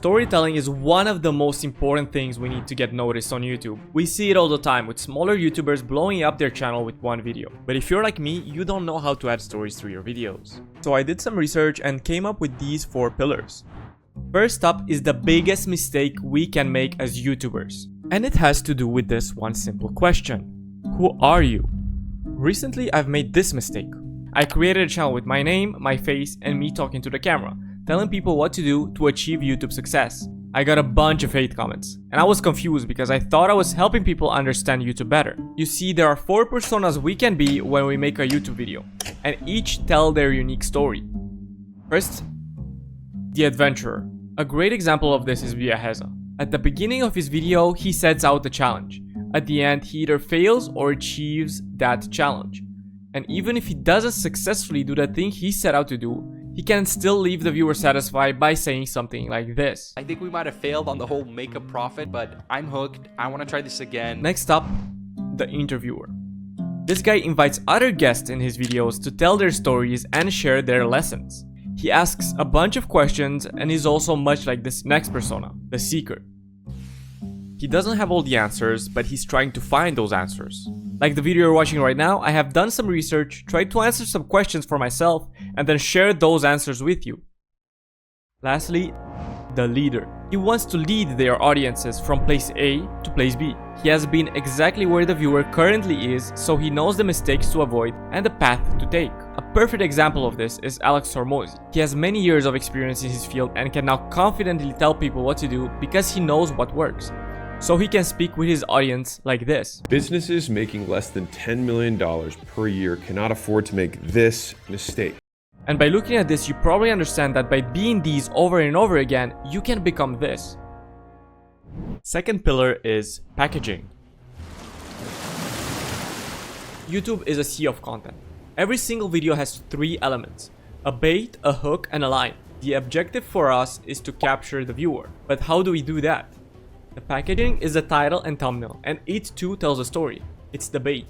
Storytelling is one of the most important things we need to get noticed on YouTube. We see it all the time with smaller YouTubers blowing up their channel with one video. But if you're like me, you don't know how to add stories to your videos. So I did some research and came up with these 4 pillars. First up is the biggest mistake we can make as YouTubers. And it has to do with this one simple question. Who are you? Recently, I've made this mistake. I created a channel with my name, my face, and me talking to the camera, telling people what to do to achieve YouTube success. I got a bunch of hate comments, and I was confused because I thought I was helping people understand YouTube better. You see, there are 4 personas we can be when we make a YouTube video, and each tell their unique story. First, the adventurer. A great example of this is Viaheza. At the beginning of his video, he sets out the challenge. At the end, he either fails or achieves that challenge. And even if he doesn't successfully do the thing he set out to do, he can still leave the viewer satisfied by saying something like this. I think we might have failed on the whole make a profit, but I'm hooked. I want to try this again. Next up, the interviewer. This guy invites other guests in his videos to tell their stories and share their lessons. He asks a bunch of questions and is also much like this next persona, the seeker. He doesn't have all the answers, but he's trying to find those answers. Like the video you're watching right now, I have done some research, tried to answer some questions for myself, and then shared those answers with you. Lastly, the leader. He wants to lead their audiences from place A to place B. He has been exactly where the viewer currently is, so he knows the mistakes to avoid and the path to take. A perfect example of this is Alex Hormozi. He has many years of experience in his field and can now confidently tell people what to do because he knows what works. So he can speak with his audience like this. Businesses making less than $10 million per year cannot afford to make this mistake. And by looking at this, you probably understand that by being these over and over again, you can become this. Second pillar is packaging. YouTube is a sea of content. Every single video has 3 elements: a bait, a hook, and a line. The objective for us is to capture the viewer. But how do we do that? The packaging is the title and thumbnail, and it too tells a story. It's the bait.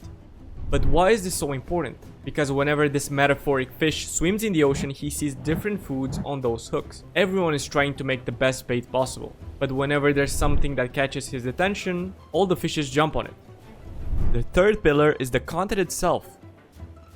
But why is this so important? Because whenever this metaphoric fish swims in the ocean, he sees different foods on those hooks. Everyone is trying to make the best bait possible. But whenever there's something that catches his attention, all the fishes jump on it. The third pillar is the content itself.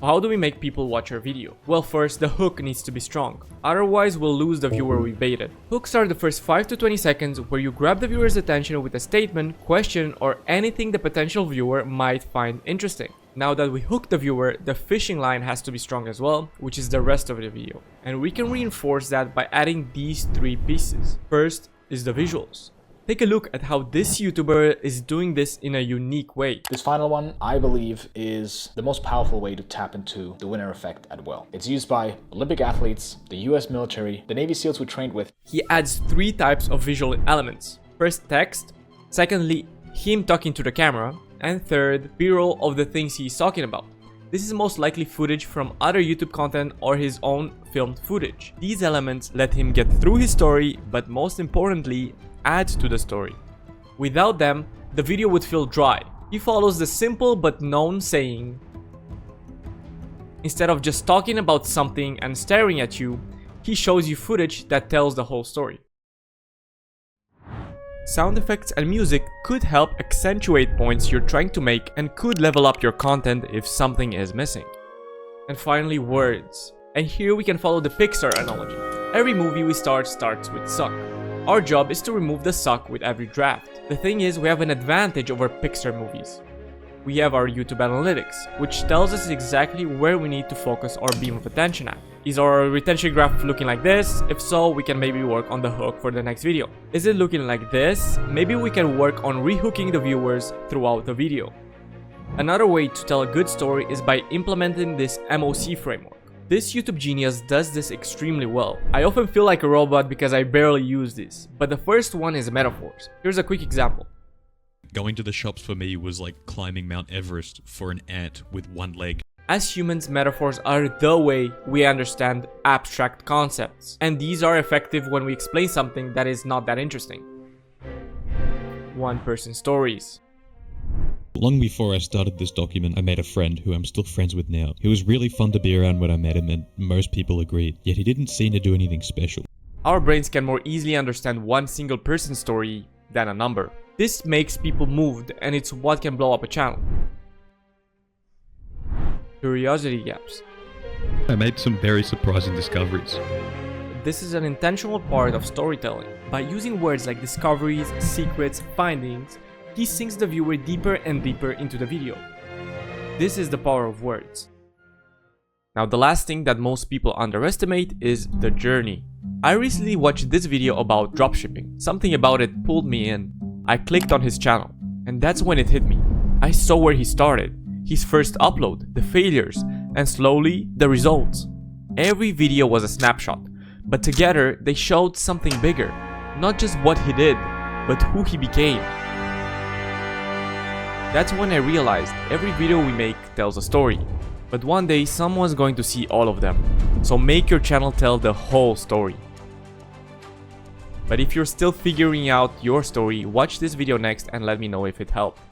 How do we make people watch our video? Well, first, the hook needs to be strong. Otherwise, we'll lose the viewer we baited. Hooks are the first 5 to 20 seconds where you grab the viewer's attention with a statement, question, or anything the potential viewer might find interesting. Now that we hook the viewer, the fishing line has to be strong as well, which is the rest of the video. And we can reinforce that by adding these 3 pieces. First is the visuals. Take a look at how this YouTuber is doing this in a unique way. This final one, I believe, is the most powerful way to tap into the winner effect at will. It's used by Olympic athletes, the US military, the Navy SEALs we trained with. He adds 3 types of visual elements. First, text. Secondly, him talking to the camera. And third, B-roll of the things he's talking about. This is most likely footage from other YouTube content or his own filmed footage. These elements let him get through his story, but most importantly, add to the story. Without them, the video would feel dry. He follows the simple but known saying, instead of just talking about something and staring at you, he shows you footage that tells the whole story. Sound effects and music could help accentuate points you're trying to make and could level up your content if something is missing. And finally, words. And here we can follow the Pixar analogy. Every movie we starts with suck. Our job is to remove the suck with every draft. The thing is, we have an advantage over Pixar movies. We have our YouTube analytics, which tells us exactly where we need to focus our beam of attention at. Is our retention graph looking like this? If so, we can maybe work on the hook for the next video. Is it looking like this? Maybe we can work on rehooking the viewers throughout the video. Another way to tell a good story is by implementing this MOC framework. This YouTube genius does this extremely well. I often feel like a robot because I barely use this, but the first one is metaphors. Here's a quick example. Going to the shops for me was like climbing Mount Everest for an ant with 1 leg. As humans, metaphors are the way we understand abstract concepts, and these are effective when we explain something that is not that interesting. One-person stories. Long before I started this document, I met a friend who I'm still friends with now. He was really fun to be around when I met him, and most people agreed, yet he didn't seem to do anything special. Our brains can more easily understand one single person's story than a number. This makes people moved, and it's what can blow up a channel. Curiosity gaps. I made some very surprising discoveries. This is an intentional part of storytelling. By using words like discoveries, secrets, findings, he sinks the viewer deeper and deeper into the video. This is the power of words. Now, the last thing that most people underestimate is the journey. I recently watched this video about dropshipping. Something about it pulled me in. I clicked on his channel, and that's when it hit me. I saw where he started, his first upload, the failures, and slowly the results. Every video was a snapshot, but together they showed something bigger. Not just what he did, but who he became. That's when I realized every video we make tells a story, but one day someone's going to see all of them. So make your channel tell the whole story. But if you're still figuring out your story, watch this video next and let me know if it helped.